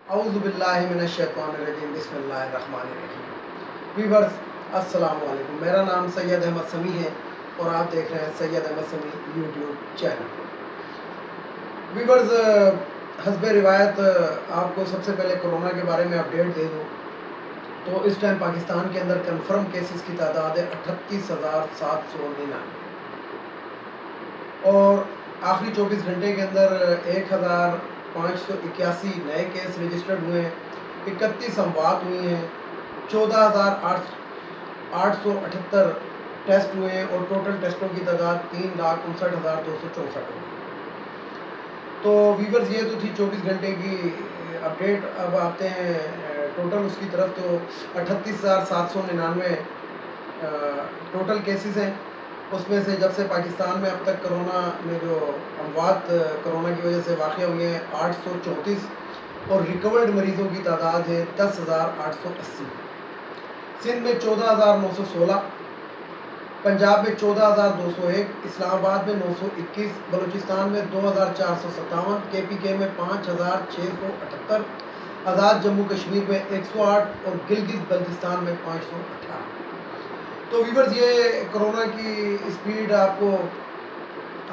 اعوذ باللہ من الشیطان الرجیم بسم اللہ الرحمن الرحیم۔ ویورز السلام علیکم، میرا نام سید احمد سمیع ہے اور آپ دیکھ رہے ہیں سید احمد سمیع یوٹیوب چینل۔ ویورز حسب روایت آپ کو سب سے پہلے کرونا کے بارے میں اپڈیٹ دے دوں تو اس ٹائم پاکستان کے اندر کنفرم کیسز کی تعداد ہے 38,799 اور آخری 24 گھنٹے کے اندر 1,581 نئے کیس رجسٹرڈ ہوئے ہیں، 31 اموات ہوئی ہیں، 14,878 ٹیسٹ ہوئے ہیں اور ٹوٹل ٹیسٹوں کی تعداد 3,59,264 ہوئی ہے۔ تو ویورز یہ تو تھی 24 گھنٹے کی اپڈیٹ۔ اب آتے ہیں ٹوٹل اس کی طرف، تو 38,799 ٹوٹل کیسز ہیں۔ اس میں سے جب سے پاکستان میں اب تک کرونا میں جو اموات کرونا کی وجہ سے واقع ہوئے ہیں 834 اور ریکورڈ مریضوں کی تعداد ہے 10,880۔ سندھ میں 14,916، پنجاب میں 14,201، اسلام آباد میں 921، بلوچستان میں 2,457، KPK میں 5,678، آزاد جموں کشمیر میں 108 اور گلگت بلتستان میں 518۔ تو ویورز یہ کرونا کی اسپیڈ آپ کو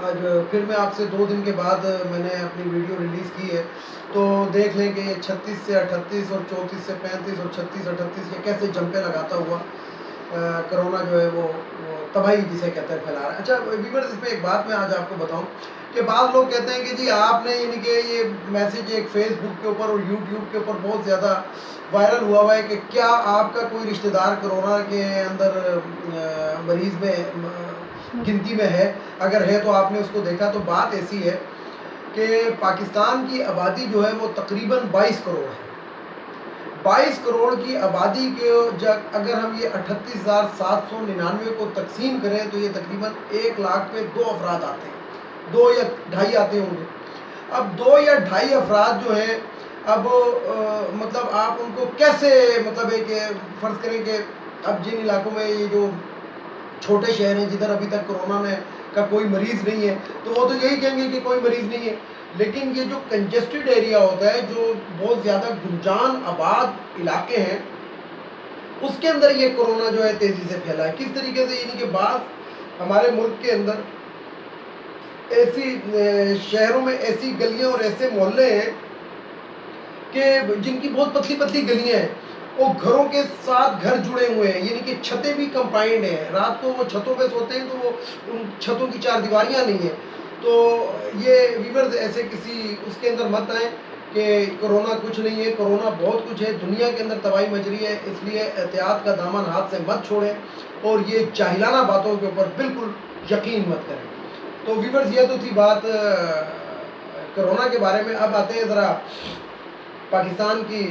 آج پھر میں آپ سے 2 دن کے بعد میں نے اپنی ویڈیو ریلیز کی ہے، تو دیکھ لیں کہ 36 سے 38 اور 34 سے 35 اور 36 38 یہ کیسے جمپیں لگاتا ہوا کرونا جو ہے وہ تباہی جسے کہتے ہیں پھیلا رہا ہے۔ اچھا ویورز اس میں ایک بات میں آج آپ کو بتاؤں کہ بعض لوگ کہتے ہیں کہ جی آپ نے یعنی کہ یہ میسیج ایک فیس بک کے اوپر اور یوٹیوب کے اوپر بہت زیادہ وائرل ہوا ہے کہ کیا آپ کا کوئی رشتہ دار کرونا کے اندر مریض میں گنتی میں ہے، اگر ہے تو آپ نے اس کو دیکھا۔ تو بات ایسی ہے کہ پاکستان کی آبادی جو ہے وہ تقریباً 22 کروڑ ہے۔ 22 کروڑ کی آبادی کے اگر ہم یہ 38,799 کو تقسیم کریں تو یہ تقریباً 1 لاکھ پہ 2 افراد آتے ہیں، 2 یا 2.5 آتے ہوں گے۔ اب 2 یا 2.5 افراد جو ہیں، اب مطلب آپ ان کو کیسے مطلب ہے کہ فرض کریں کہ اب جن علاقوں میں یہ جو چھوٹے شہر ہیں جدھر ابھی تک کرونا کا کوئی مریض نہیں ہے تو وہ تو یہی کہیں گے کہ کوئی مریض نہیں ہے، لیکن یہ جو کنجسٹڈ ایریا ہوتا ہے، جو بہت زیادہ گنجان آباد علاقے ہیں، اس کے اندر یہ کرونا جو ہے تیزی سے پھیلا ہے۔ کس طریقے سے؟ یعنی کہ بعض ہمارے ملک کے اندر ایسی شہروں میں ایسی گلیاں اور ایسے محلے ہیں کہ جن کی بہت پتلی پتلی گلیاں ہیں، وہ گھروں کے ساتھ گھر جڑے ہوئے ہیں، یعنی کہ چھتیں بھی کمپائنڈ ہیں، رات کو وہ چھتوں پہ سوتے ہیں تو وہ ان چھتوں کی 4 دیواریاں نہیں ہیں۔ تو یہ ویورز ایسے کسی اس کے اندر مت آئیں کہ کرونا کچھ نہیں ہے، کرونا بہت کچھ ہے، دنیا کے اندر تباہی مچ رہی ہے، اس لیے احتیاط کا دامن ہاتھ سے مت چھوڑیں اور یہ جاہلانہ باتوں کے اوپر بالکل یقین مت کریں۔ تو ویورز یہ تو تھی بات کرونا کے بارے میں۔ اب آتے ہیں ذرا پاکستان کی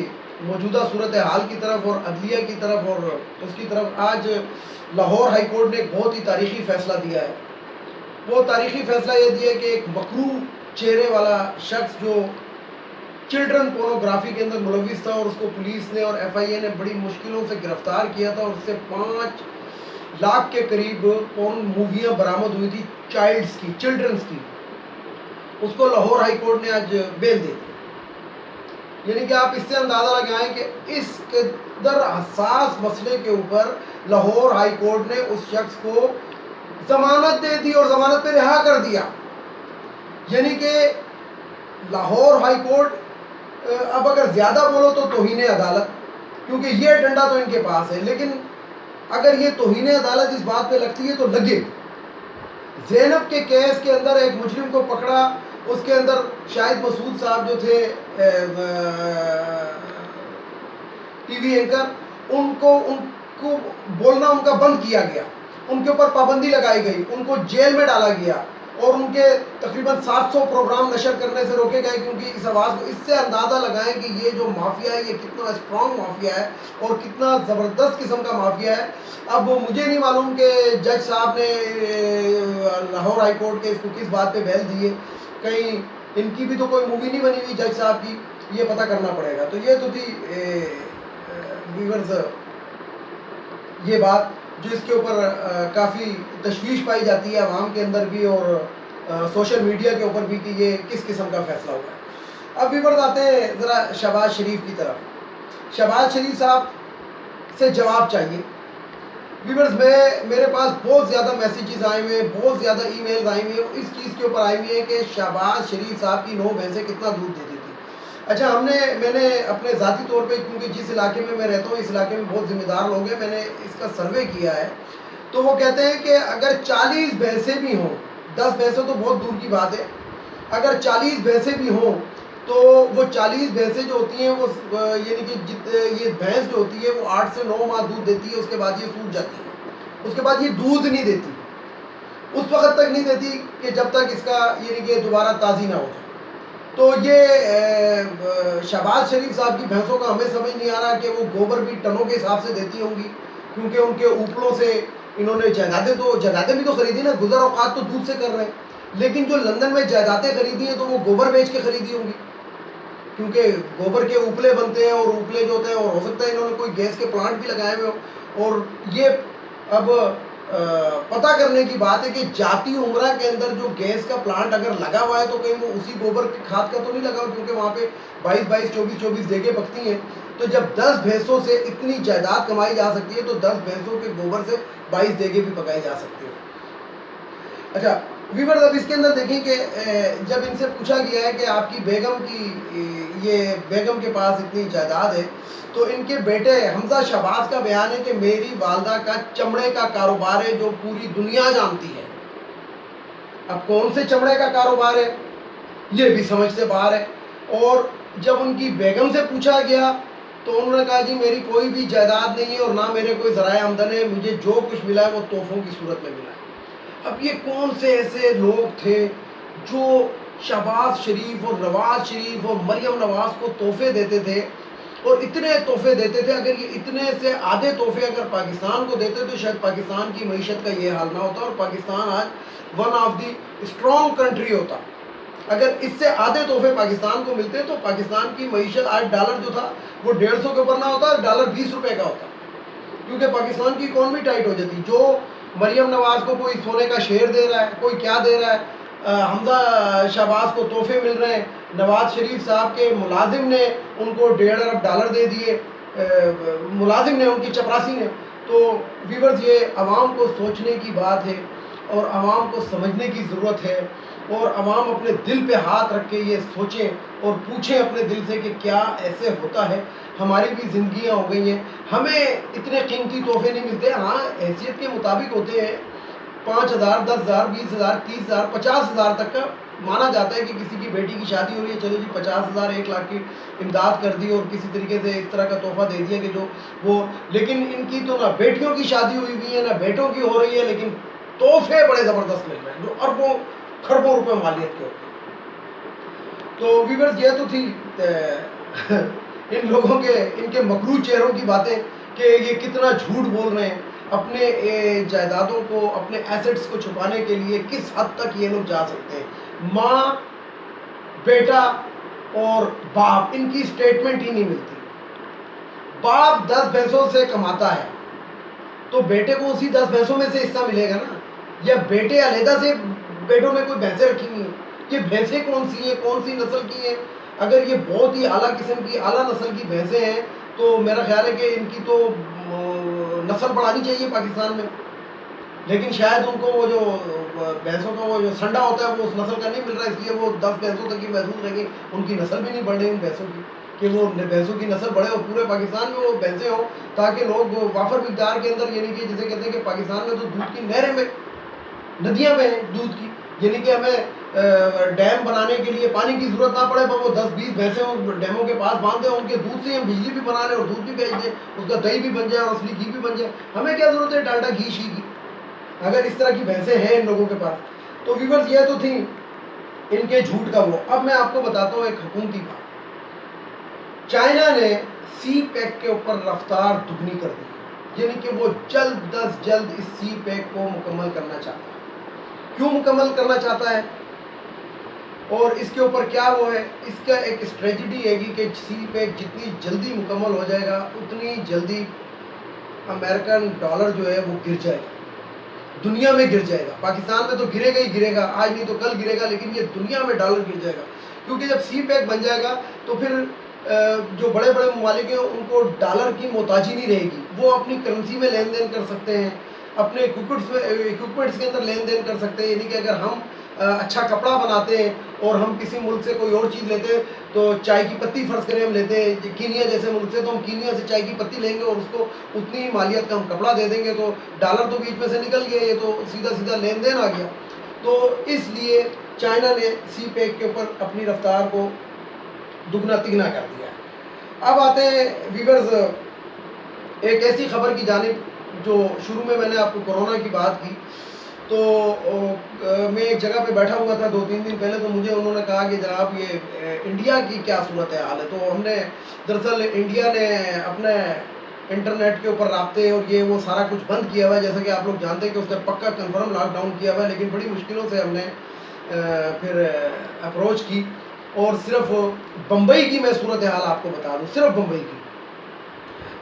موجودہ صورتحال کی طرف اور عدلیہ کی طرف اور اس کی طرف۔ آج لاہور ہائی کورٹ نے ایک بہت ہی تاریخی فیصلہ دیا ہے۔ وہ تاریخی فیصلہ یہ دیا کہ ایک مکروہ چہرے والا شخص جو چلڈرن پورنوگرافی کے اندر ملوث تھا اور اس کو پولیس نے اور FIA نے بڑی مشکلوں سے گرفتار کیا تھا اور اس سے 5 لاکھ کے قریب پورن موویاں برآمد ہوئی تھی چائلڈز کی، چلڈرنز کی، اس کو لاہور ہائی کورٹ نے آج بیل دے دی۔ یعنی کہ آپ اس سے اندازہ لگائیں کہ اس قدر حساس مسئلے کے اوپر لاہور ہائی کورٹ نے اس شخص کو ضمانت دے دی اور ضمانت پہ رہا کر دیا۔ یعنی کہ لاہور ہائی کورٹ اب اگر زیادہ بولو تو توہین عدالت، کیونکہ یہ ڈنڈا تو ان کے پاس ہے، لیکن اگر یہ توہین عدالت اس بات پہ لگتی ہے تو لگے۔ زینب کے کیس کے اندر ایک مجرم کو پکڑا، اس کے اندر شاہد مسعود صاحب جو تھے TV اینکر، ان کو بولنا ان کا بند کیا گیا، ان کے اوپر پابندی لگائی گئی، ان کو جیل میں ڈالا گیا اور ان کے تقریباً 700 پروگرام نشر کرنے سے روکے گئے، کیونکہ اس آواز کو اس سے اندازہ لگائیں کہ یہ جو مافیا ہے یہ کتنا اسٹرانگ مافیا ہے اور کتنا زبردست قسم کا مافیا ہے۔ اب مجھے نہیں معلوم کہ جج صاحب نے لاہور ہائی کورٹ کے اس کو کس بات پہ بیل دی ہے، کہیں ان کی بھی تو کوئی مووی نہیں بنی ہوئی جج صاحب کی، یہ پتہ کرنا پڑے گا۔ تو یہ تو تھی ویورز یہ بات جو اس کے اوپر کافی تشویش پائی جاتی ہے عوام کے اندر بھی اور سوشل میڈیا کے اوپر بھی کہ یہ کس قسم کا فیصلہ ہوا ہے۔ اب ویورز آتے ہیں ذرا شہباز شریف کی طرف. شہباز شریف صاحب سے جواب چاہیے. ویورز میرے پاس بہت زیادہ میسیجز آئے ہوئے ہیں, بہت زیادہ ای میلز آئے ہوئے ہیں, اس چیز کے اوپر آئے ہوئے ہیں کہ شہباز شریف صاحب کی 9 بھینسیں کتنا دودھ دیتی تھی. اچھا میں نے اپنے ذاتی طور پہ, کیونکہ جس علاقے میں رہتا ہوں اس علاقے میں بہت ذمہ دار لوگ ہیں, میں نے اس کا سروے کیا ہے. تو وہ کہتے ہیں کہ اگر 40 بھینسیں بھی ہوں, 10 بھینسیں تو بہت دور کی بات ہے, اگر 40 بھینسیں بھی ہوں تو وہ 40 بھینسیں جو ہوتی ہیں وہ یعنی کہ یہ بھینس جو ہوتی ہے وہ 8 سے 9 ماہ دودھ دیتی ہے, اس کے بعد یہ سوکھ جاتی ہے, اس کے بعد یہ دودھ نہیں دیتی, اس وقت تک نہیں دیتی کہ جب تک اس کا یعنی کہ دوبارہ تازی نہ ہو جائے. تو یہ شہباز شریف صاحب کی بھینسوں کا ہمیں سمجھ نہیں آ رہا کہ وہ گوبر بھی ٹنوں کے حساب سے دیتی ہوں گی, کیونکہ ان کے اوپلوں سے انہوں نے جائیدادیں بھی تو خریدی نا, گزر اوقات تو دودھ سے کر رہے ہیں, لیکن جو لندن میں جائیدادیں خریدی ہیں تو وہ گوبر بیچ کے خریدی ہوں گی, کیونکہ گوبر کے اوپلے بنتے ہیں, اور اوپلے جو ہوتے ہیں, اور ہو سکتا ہے انہوں نے کوئی گیس کے پلانٹ بھی لگائے ہوئے ہوں. اور یہ اب پتہ کرنے کی بات ہے کہ جاتی عمرہ کے اندر جو گیس کا پلانٹ اگر لگا ہوا ہے تو کہیں وہ اسی گوبر کی کھاد کا تو نہیں لگا ہوا, کیونکہ وہاں پہ 22 24 دیگیں پکتی ہیں. تو جب 10 بھینسوں سے اتنی جائیداد کمائی جا سکتی ہے تو 10 بھینسوں کے گوبر سے 22 دیگیں بھی پکائی جا سکتی ہیں. اچھا ویورز, اب اس کے اندر دیکھیں کہ جب ان سے پوچھا گیا ہے کہ آپ کی بیگم کے پاس اتنی جائیداد ہے, تو ان کے بیٹے حمزہ شہباز کا بیان ہے کہ میری والدہ کا چمڑے کا کاروبار ہے جو پوری دنیا جانتی ہے. اب کون سے چمڑے کا کاروبار ہے یہ بھی سمجھ سے باہر ہے. اور جب ان کی بیگم سے پوچھا گیا تو انہوں نے کہا جی میری کوئی بھی جائیداد نہیں ہے اور نہ میرے کوئی ذرائع آمدن ہے, مجھے جو کچھ ملا ہے وہ تحفوں کی صورت میں ملا ہے. اب یہ کون سے ایسے لوگ تھے جو شہباز شریف اور نواز شریف اور مریم نواز کو تحفے دیتے تھے, اور اتنے تحفے دیتے تھے, اگر یہ اتنے سے آدھے تحفے اگر پاکستان کو دیتے تو شاید پاکستان کی معیشت کا یہ حال نہ ہوتا, اور پاکستان آج one of the strong country ہوتا. اگر اس سے آدھے تحفے پاکستان کو ملتے تو پاکستان کی معیشت آج ڈالر جو تھا وہ 150 کے اوپر نہ ہوتا, ڈالر 20 روپے کا ہوتا, کیونکہ پاکستان کی اکانومی ٹائٹ ہو جاتی. جو مریم نواز کو کوئی سونے کا شیر دے رہا ہے, کوئی کیا دے رہا ہے, حمزہ شہباز کو تحفے مل رہے ہیں, نواز شریف صاحب کے ملازم نے ان کو 1.5 ارب ڈالر دے دیے, ملازم نے, ان کی چپراسی نے. تو ویورز یہ عوام کو سوچنے کی بات ہے, اور عوام کو سمجھنے کی ضرورت ہے, اور عوام اپنے دل پہ ہاتھ رکھ کے یہ سوچیں اور پوچھیں اپنے دل سے کہ کیا ایسے ہوتا ہے. ہماری بھی زندگیاں ہو گئی ہیں, ہمیں اتنے قیمتی تحفے نہیں ملتے, ہاں حیثیت کے مطابق ہوتے ہیں, 5,000 10,000 20,000 30,000 50,000 تک کا مانا جاتا ہے کہ کسی کی بیٹی کی شادی ہو رہی ہے, چلو جی 50,000 1 لاکھ کی امداد کر دی اور کسی طریقے سے اس طرح کا تحفہ دے دیا کہ جو وہ, لیکن ان کی تو نہ بیٹیوں کی شادی ہوئی ہوئی ہے نہ بیٹوں کی ہو رہی ہے, لیکن تحفے بڑے زبردست مل رہے ہیں جو اربوں کھربوں روپے مالیت کے ہوتے ہیں. تو ویورز یہ تو تھی ان لوگوں کے, ان کے مکروہ چہروں کی باتیں کہ یہ کتنا جھوٹ بول رہے ہیں, اپنے جائیدادوں کو, اپنے ایسٹس کو چھپانے کے لیے کس حد تک یہ لوگ جا سکتے ہیں. ماں, بیٹا اور باپ, ان کی سٹیٹمنٹ ہی نہیں ملتی. باپ 10 بھینسوں سے کماتا ہے تو بیٹے کو اسی 10 بھینسوں میں سے حصہ ملے گا نا, یا بیٹے علیحدہ سے بیٹوں میں کوئی بھینسیں رکھی ہوئی ہیں, یہ بھینسیں کون سی ہیں, کون سی نسل کی ہیں. اگر یہ بہت ہی اعلیٰ قسم کی, اعلیٰ نسل کی بھینسیں ہیں تو میرا خیال ہے کہ ان کی تو نسل بڑھانی چاہیے پاکستان میں, لیکن شاید ان کو وہ جو بھینسوں کا وہ جو سنڈا ہوتا ہے وہ اس نسل کا نہیں مل رہا, اس لیے وہ 10 بھینسوں تک ہی محدود رہیں گے, ان کی نسل بھی نہیں بڑھ رہی ان بھینسوں کی, کہ وہ بھینسوں کی نسل بڑھے اور پورے پاکستان میں وہ بھینسیں ہوں, تاکہ لوگ وافر مقدار کے اندر, یعنی کہ جسے کہتے ہیں کہ پاکستان میں تو دودھ کی نہریں میں, ندیاں میں ہیں دودھ کی, یعنی کہ ہمیں ڈیم بنانے کے لیے پانی کی ضرورت نہ پڑے, پر وہ 10 20 بھینسیں ان ڈیموں کے پاس باندھ دیں, ان کے دودھ سے ہم بجلی بھی بنا لیں اور دودھ بھی بیچ دیں, اس کا دہی بھی بن جائے اور اصلی گھی بھی بن جائے. ہمیں کیا ضرورت ہے ڈالڈا گھی شی کی, اگر اس طرح کی بھینسیں ہیں ان لوگوں کے پاس. تو ویورز یہ تو تھی ان کے جھوٹ کا وہ. اب میں آپ کو بتاتا ہوں ایک حکومتی بات. چائنا نے سی پیک کے اوپر رفتار دگنی کر دی, یعنی کہ وہ جلد از جلد اس سی پیک کو مکمل کرنا چاہتا ہے. کیوں مکمل کرنا چاہتا ہے اور اس کے اوپر کیا وہ ہے, اس کا ایک اسٹریٹجی ہے کہ سی پیک جتنی جلدی مکمل ہو جائے گا اتنی جلدی امریکن ڈالر جو ہے وہ گر جائے گا, دنیا میں گر جائے گا. پاکستان میں تو گرے گا ہی گرے گا, آج نہیں تو کل گرے گا, لیکن یہ دنیا میں ڈالر گر جائے گا, کیونکہ جب سی پیک بن جائے گا تو پھر جو بڑے بڑے ممالک ہیں ان کو ڈالر کی محتاجی نہیں رہے گی، وہ اپنی کرنسی میں لین دین کر سکتے ہیں، اپنے اکوپمنٹس کے اندر لین دین کر سکتے ہیں. یعنی کہ اگر ہم اچھا کپڑا بناتے ہیں اور ہم کسی ملک سے کوئی اور چیز لیتے ہیں، تو چائے کی پتی فرض کریں ہم لیتے ہیں کینیا جیسے ملک سے، تو ہم کینیا سے چائے کی پتی لیں گے اور اس کو اتنی ہی مالیت کا ہم کپڑا دے دیں گے، تو ڈالر تو بیچ میں سے نکل گیا، یہ تو سیدھا سیدھا لین دین آ گیا. تو اس لیے چائنا نے سی پیک کے اوپر اپنی رفتار کو دگنا تگنا کر دیا ہے. اب آتے ہیں ویورز ایک ایسی خبر کی جانب جو شروع میں نے آپ کو کورونا کی بات کی. تو میں ایک جگہ پہ بیٹھا ہوا تھا 2-3 دن پہلے، تو مجھے انہوں نے کہا کہ جناب یہ انڈیا کی کیا صورت حال ہے. تو ہم نے دراصل انڈیا نے اپنے انٹرنیٹ کے اوپر رابطے اور یہ وہ سارا کچھ بند کیا ہوا ہے، جیسا کہ آپ لوگ جانتے ہیں کہ اس نے پکا کنفرم لاک ڈاؤن کیا ہوا ہے. لیکن بڑی مشکلوں سے ہم نے پھر اپروچ کی اور صرف بمبئی کی میں صورتحال آپ کو بتا دوں، صرف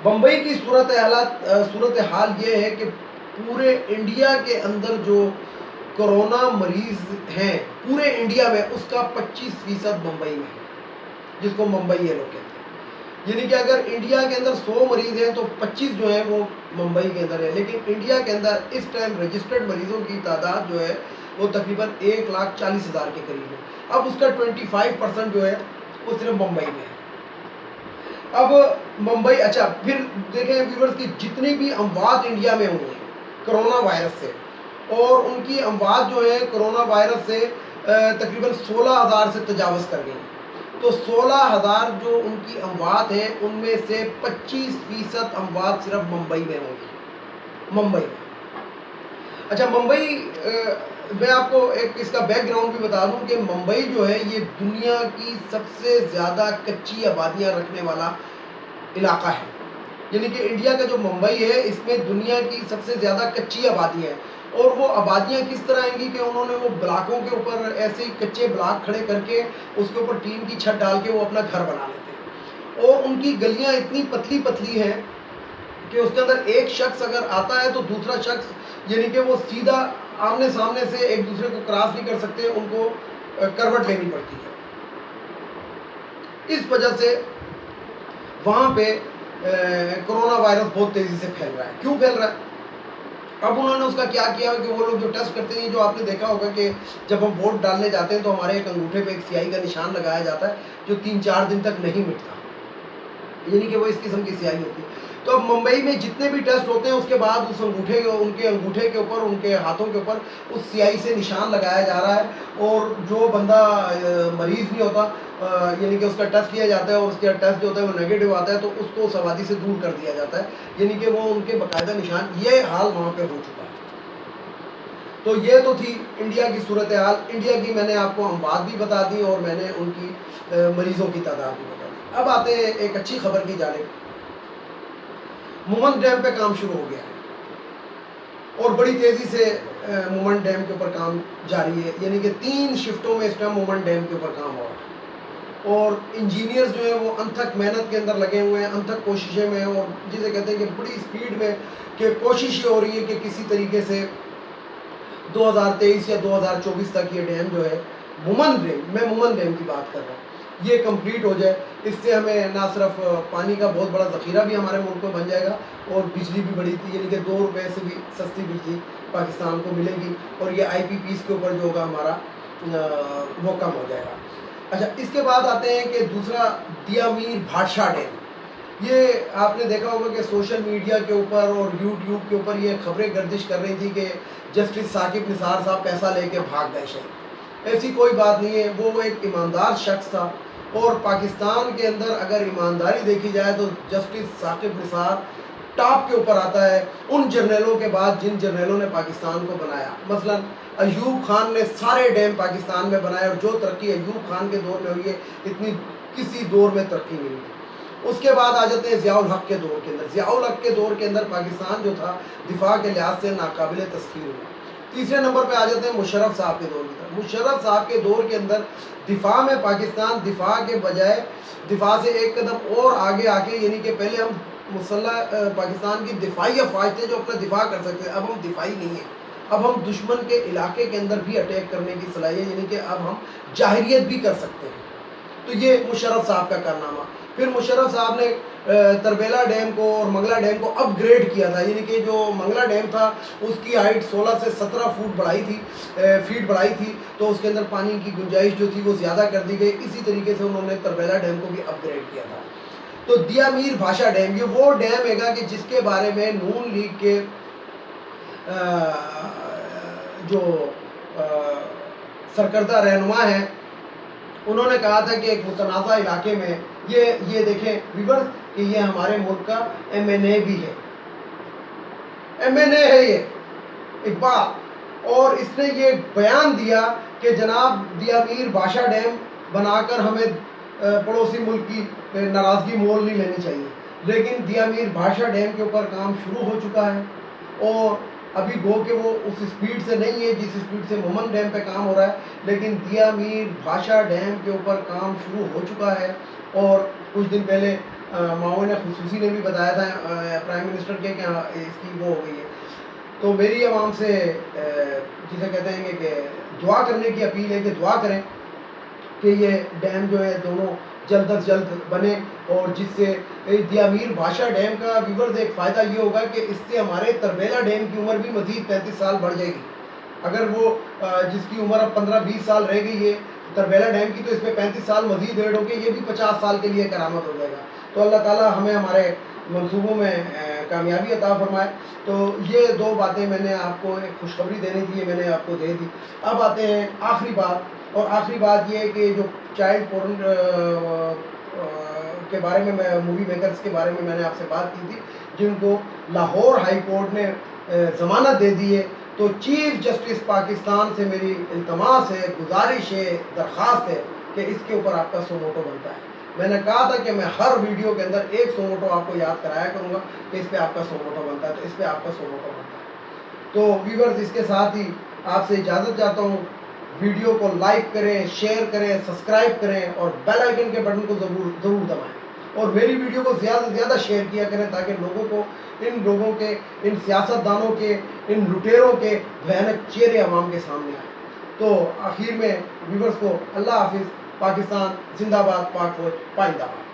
بمبئی کی صورتحال یہ ہے کہ پورے انڈیا کے اندر جو کرونا مریض ہیں پورے انڈیا میں، اس کا 25% بمبئی میں ہے، جس کو ممبئی ہے لوگ کہتے ہیں. یعنی کہ اگر انڈیا کے اندر 100 مریض ہیں تو 25 جو ہیں وہ ممبئی کے اندر ہے. لیکن انڈیا کے اندر اس ٹائم رجسٹرڈ مریضوں کی تعداد جو ہے وہ تقریباً 1,40,000 کے قریب ہے. اب اس کا 25% جو ہے وہ صرف ممبئی میں ہے. اب ممبئی، اچھا پھر دیکھیں ویورز کی جتنی بھی اموات انڈیا میں ہوئی ہیں کرونا وائرس سے، اور ان کی اموات جو ہے کرونا وائرس سے تقریباً 16,000 سے تجاوز کر گئی. تو 16,000 جو ان کی اموات ہیں ان میں سے 25% اموات صرف ممبئی میں ہوں گی، ممبئی میں. اچھا ممبئی میں آپ کو ایک اس کا بیک گراؤنڈ بھی بتا دوں کہ ممبئی جو ہے یہ دنیا کی سب سے زیادہ کچی آبادیاں رکھنے والا علاقہ ہے. یعنی کہ انڈیا کا جو ممبئی ہے اس میں دنیا کی سب سے زیادہ کچی آبادی ہے. اور وہ آبادیاں کس طرح آئیں گی کہ انہوں نے وہ بلاکوں کے اوپر ایسے ہی کچے بلاک کھڑے کر کے اس کے اوپر ٹین کی چھت ڈال کے وہ اپنا گھر بنا لیتے ہیں. اور ان کی گلیاں اتنی پتلی پتلی ہیں کہ اس کے اندر ایک شخص اگر آتا ہے تو دوسرا شخص یعنی کہ وہ سیدھا آمنے سامنے سے ایک دوسرے کو کراس نہیں کر سکتے، ان کو کروٹ لینی پڑتی ہے. اس وجہ سے وہاں پہ کرونا وائرس بہت تیزی سے پھیل رہا ہے. کیوں پھیل رہا ہے؟ اب انہوں نے اس کا کیا کیا کہ وہ لوگ جو ٹیسٹ کرتے ہیں، جو آپ نے دیکھا ہوگا کہ جب ہم ووٹ ڈالنے جاتے ہیں تو ہمارے ایک انگوٹھے پہ ایک سیاہی کا نشان لگایا جاتا ہے جو 3-4 دن تک نہیں مٹتا، یعنی کہ وہ اس قسم کی سیاہی ہوتی ہے. تو اب ممبئی میں جتنے بھی ٹیسٹ ہوتے ہیں اس کے بعد اس انگوٹھے ان کے انگوٹھے کے اوپر، ان کے ہاتھوں کے اوپر اس سیاہی سے نشان لگایا جا رہا ہے. اور جو بندہ مریض نہیں ہوتا یعنی کہ اس کا ٹیسٹ کیا جاتا ہے اور اس کا ٹیسٹ جو ہوتا ہے وہ نیگیٹو آتا ہے تو اس کو اس آبادی سے دور کر دیا جاتا ہے. یعنی کہ وہ ان کے باقاعدہ نشان، یہ حال وہاں پہ ہو چکا ہے. تو یہ تو تھی انڈیا کی صورتحال. انڈیا کی میں نے آپ کو اموات بھی بتا دی اور میں نے ان کی مریضوں کی تعداد بھی بتا دی. اب آتے ہیں ایک اچھی خبر کی جانب. مومن ڈیم پہ کام شروع ہو گیا ہے اور بڑی تیزی سے مومن ڈیم کے اوپر کام جاری ہے. یعنی کہ 3 شفٹوں میں اس ٹائم مومن ڈیم کے اوپر کام ہو رہا ہے اور انجینئرز جو ہیں وہ انتھک محنت کے اندر لگے ہوئے ہیں، انتھک کوششیں میں، اور جسے کہتے ہیں کہ بڑی اسپیڈ میں کہ کوشش یہ ہو رہی ہے کہ کسی طریقے سے 2023 یا 2024 تک یہ ڈیم جو ہے مومن ڈیم کی بات کر رہا ہوں، یہ کمپلیٹ ہو جائے. اس سے ہمیں نہ صرف پانی کا بہت بڑا ذخیرہ بھی ہمارے ملک میں بن جائے گا اور بجلی بھی بڑی تھی، یعنی کہ 2 روپے سے بھی سستی بجلی پاکستان کو ملے گی اور یہ آئی پی پیز کے اوپر جو ہوگا ہمارا وہ کم ہو جائے گا. اچھا اس کے بعد آتے ہیں کہ دوسرا دیا میر بھاٹشاہ ڈیم. یہ آپ نے دیکھا ہوگا کہ سوشل میڈیا کے اوپر اور یوٹیوب کے اوپر یہ خبریں گردش کر رہی تھی کہ جسٹس ثاقب نثار صاحب پیسہ لے کے بھاگ گئے شہر. ایسی کوئی بات نہیں ہے، وہ ایک ایماندار شخص تھا اور پاکستان کے اندر اگر ایمانداری دیکھی جائے تو جسٹس ثاقب نثار ٹاپ کے اوپر آتا ہے ان جرنیلوں کے بعد جن جرنیلوں نے پاکستان کو بنایا. مثلا ایوب خان نے سارے ڈیم پاکستان میں بنائے اور جو ترقی ایوب خان کے دور میں ہوئی ہے اتنی کسی دور میں ترقی نہیں ہوئی. اس کے بعد آ جاتے ہیں ضیاء الحق کے دور کے اندر. ضیاء الحق کے دور کے اندر پاکستان جو تھا دفاع کے لحاظ سے ناقابل تسخیر ہوا. تیسرے نمبر پہ آ جاتے ہیں مشرف صاحب کے دور کے اندر. مشرف صاحب کے دور کے اندر دفاع میں پاکستان دفاع کے بجائے دفاع سے ایک قدم اور آگے آ کے، یعنی کہ پہلے ہم مسلح پاکستان کی دفاعی افواج تھے جو اپنا دفاع کر سکتے ہیں، اب ہم دفاعی نہیں ہیں. اب ہم دشمن کے علاقے کے اندر بھی اٹیک کرنے کی صلاحیت، یعنی کہ اب ہم جاہریت بھی کر سکتے ہیں. تو یہ مشرف صاحب کا کارنامہ. پھر مشرف صاحب نے تربیلا ڈیم کو اور منگلا ڈیم کو اپ گریڈ کیا تھا، یعنی کہ جو منگلا ڈیم تھا اس کی ہائٹ 16 سے 17 فٹ بڑھائی تھی، تو اس کے اندر پانی کی گنجائش جو تھی وہ زیادہ کر دی گئی. اسی طریقے سے انہوں نے تربیلا ڈیم کو بھی اپ گریڈ کیا تھا. تو دیا میر بھاشا ڈیم یہ وہ ڈیم ہے گا کہ جس کے بارے میں نون لیگ کے جو سرکردہ رہنما ہیں انہوں نے کہا تھا کہ ایک متنازع علاقے میں یہ دیکھیں ویورز کہ یہ ہمارے ملک کا ایم این اے بھی ہے، یہ اقبال، اور اس نے یہ بیان دیا کہ جناب دیا میر بھاشا ڈیم بنا کر ہمیں پڑوسی ملک کی ناراضگی مول نہیں لینی چاہیے. لیکن دیا میر بھاشا ڈیم کے اوپر کام شروع ہو چکا ہے، اور ابھی گو کہ وہ اس سپیڈ سے نہیں ہے جس سپیڈ سے مومن ڈیم پہ کام ہو رہا ہے، لیکن دیا میر بھاشا ڈیم کے اوپر کام شروع ہو چکا ہے. اور کچھ دن پہلے معاون خصوصی نے بھی بتایا تھا پرائم منسٹر کے کہ اس کی وہ ہو گئی ہے. تو میری عوام سے جسے کہتے ہیں کہ دعا کرنے کی اپیل ہے کہ دعا کریں کہ یہ ڈیم جو ہے دونوں جلد از جلد بنے، اور جس سے دیا میر بھاشا ڈیم کا ویورز ایک فائدہ یہ ہوگا کہ اس سے ہمارے تربیلا ڈیم کی عمر بھی مزید 35 سال بڑھ جائے گی. اگر وہ جس کی عمر اب 15-20 سال رہ گئی ہے تربیلا ڈیم کی، تو اس پہ 35 سال مزید ایڈ ہو کے یہ بھی 50 سال کے لیے کرامت ہو جائے گا. تو اللہ تعالیٰ ہمیں ہمارے منصوبوں میں کامیابی عطا فرمائے. تو یہ دو باتیں میں نے آپ کو ایک خوشخبری دینی تھی، یہ میں نے آپ کو دے دی. اب آتے ہیں آخری بات، اور آخری بات یہ ہے کہ جو چائلڈ پورن کے بارے میں مووی میکرز کے بارے میں نے آپ سے بات کی تھی، جن کو لاہور ہائی کورٹ نے ضمانت دے دی ہے. تو چیف جسٹس پاکستان سے میری التماس ہے، گزارش ہے، درخواست ہے کہ اس کے اوپر آپ کا سو موٹو بنتا ہے. میں نے کہا تھا کہ میں ہر ویڈیو کے اندر ایک سو موٹو آپ کو یاد کرایا کروں گا کہ اس پہ آپ کا سو موٹو بنتا ہے، تو اس پہ آپ کا سو موٹو بنتا ہے. تو ویورز اس کے ساتھ ہی آپ سے اجازت چاہتا ہوں. ویڈیو کو لائک کریں، شیئر کریں، سبسکرائب کریں، اور بیل آئیکن کے بٹن کو ضرور دبائیں، اور میری ویڈیو کو زیادہ سے زیادہ شیئر کیا کریں تاکہ لوگوں کے ان سیاستدانوں کے، ان لٹیروں کے بھیانک چہرے عوام کے سامنے آئیں. تو آخر میں ویورز کو اللہ حافظ. پاکستان زندہ باد، پاک فوج پائندہ باد.